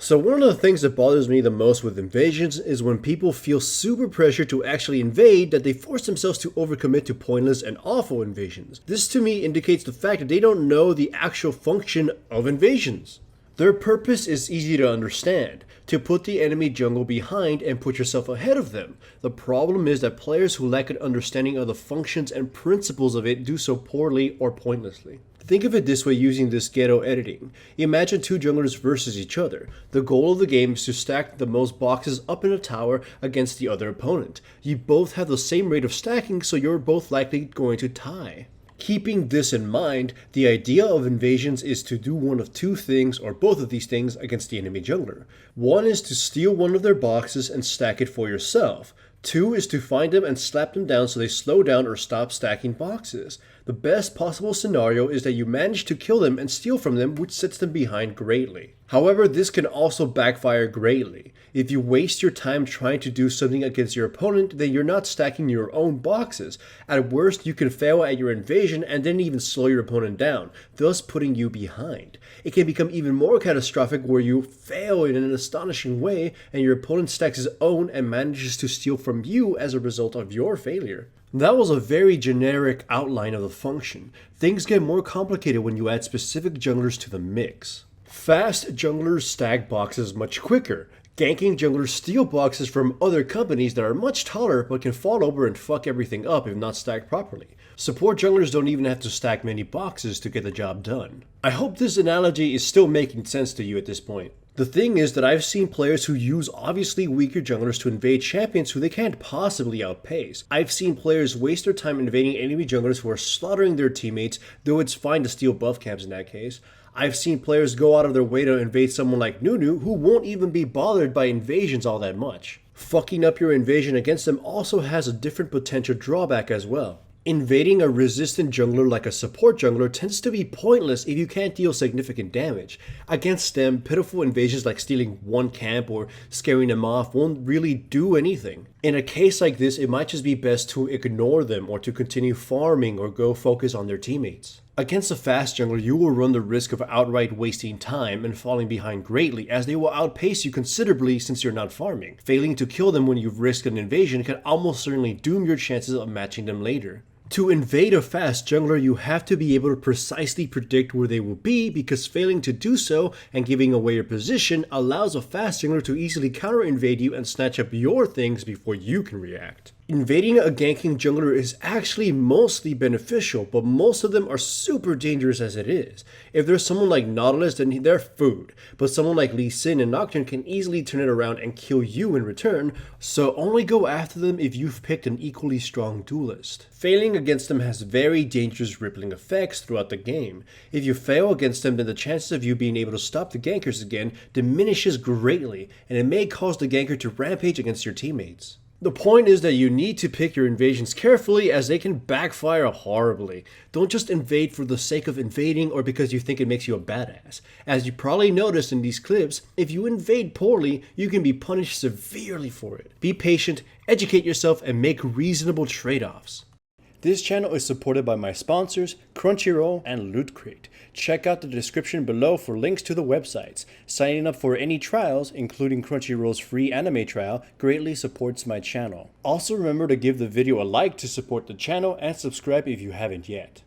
So one of the things that bothers me the most with invasions is when people feel super pressure to actually invade that they force themselves to overcommit to pointless and awful invasions. This to me indicates the fact that they don't know the actual function of invasions. Their purpose is easy to understand, to put the enemy jungle behind and put yourself ahead of them. The problem is that players who lack an understanding of the functions and principles of it do so poorly or pointlessly. Think of it this way using this ghetto editing. Imagine two junglers versus each other. The goal of the game is to stack the most boxes up in a tower against the other opponent. You both have the same rate of stacking, so you're both likely going to tie. Keeping this in mind, the idea of invasions is to do one of two things or both of these things against the enemy jungler. One is to steal one of their boxes and stack it for yourself. Two is to find them and slap them down so they slow down or stop stacking boxes. The best possible scenario is that you manage to kill them and steal from them, which sets them behind greatly. However, this can also backfire greatly. If you waste your time trying to do something against your opponent, then you're not stacking your own boxes. At worst, you can fail at your invasion and then even slow your opponent down, thus putting you behind. It can become even more catastrophic where you fail in an astonishing way and your opponent stacks his own and manages to steal from you as a result of your failure. That was a very generic outline of the function. Things get more complicated when you add specific junglers to the mix. Fast junglers stack boxes much quicker. Ganking junglers steal boxes from other companies that are much taller but can fall over and fuck everything up if not stacked properly. Support junglers don't even have to stack many boxes to get the job done. I hope this analogy is still making sense to you at this point. The thing is that I've seen players who use obviously weaker junglers to invade champions who they can't possibly outpace. I've seen players waste their time invading enemy junglers who are slaughtering their teammates, though it's fine to steal buff camps in that case. I've seen players go out of their way to invade someone like Nunu who won't even be bothered by invasions all that much. Fucking up your invasion against them also has a different potential drawback as well. Invading a resistant jungler like a support jungler tends to be pointless if you can't deal significant damage. Against them, pitiful invasions like stealing one camp or scaring them off won't really do anything. In a case like this, it might just be best to ignore them or to continue farming or go focus on their teammates. Against a fast jungler, you will run the risk of outright wasting time and falling behind greatly, as they will outpace you considerably since you're not farming. Failing to kill them when you've risked an invasion can almost certainly doom your chances of matching them later. To invade a fast jungler, you have to be able to precisely predict where they will be, because failing to do so and giving away your position allows a fast jungler to easily counter-invade you and snatch up your things before you can react. Invading a ganking jungler is actually mostly beneficial, but most of them are super dangerous as it is. If there's someone like Nautilus, then they're food, but someone like Lee Sin and Nocturne can easily turn it around and kill you in return, so only go after them if you've picked an equally strong duelist. Failing against them has very dangerous rippling effects throughout the game. If you fail against them, then the chances of you being able to stop the gankers again diminishes greatly, and it may cause the ganker to rampage against your teammates. The point is that you need to pick your invasions carefully, as they can backfire horribly. Don't just invade for the sake of invading or because you think it makes you a badass. As you probably noticed in these clips, if you invade poorly, you can be punished severely for it. Be patient, educate yourself, and make reasonable trade-offs. This channel is supported by my sponsors, Crunchyroll and Loot Crate. Check out the description below for links to the websites. Signing up for any trials, including Crunchyroll's free anime trial, greatly supports my channel. Also remember to give the video a like to support the channel and subscribe if you haven't yet.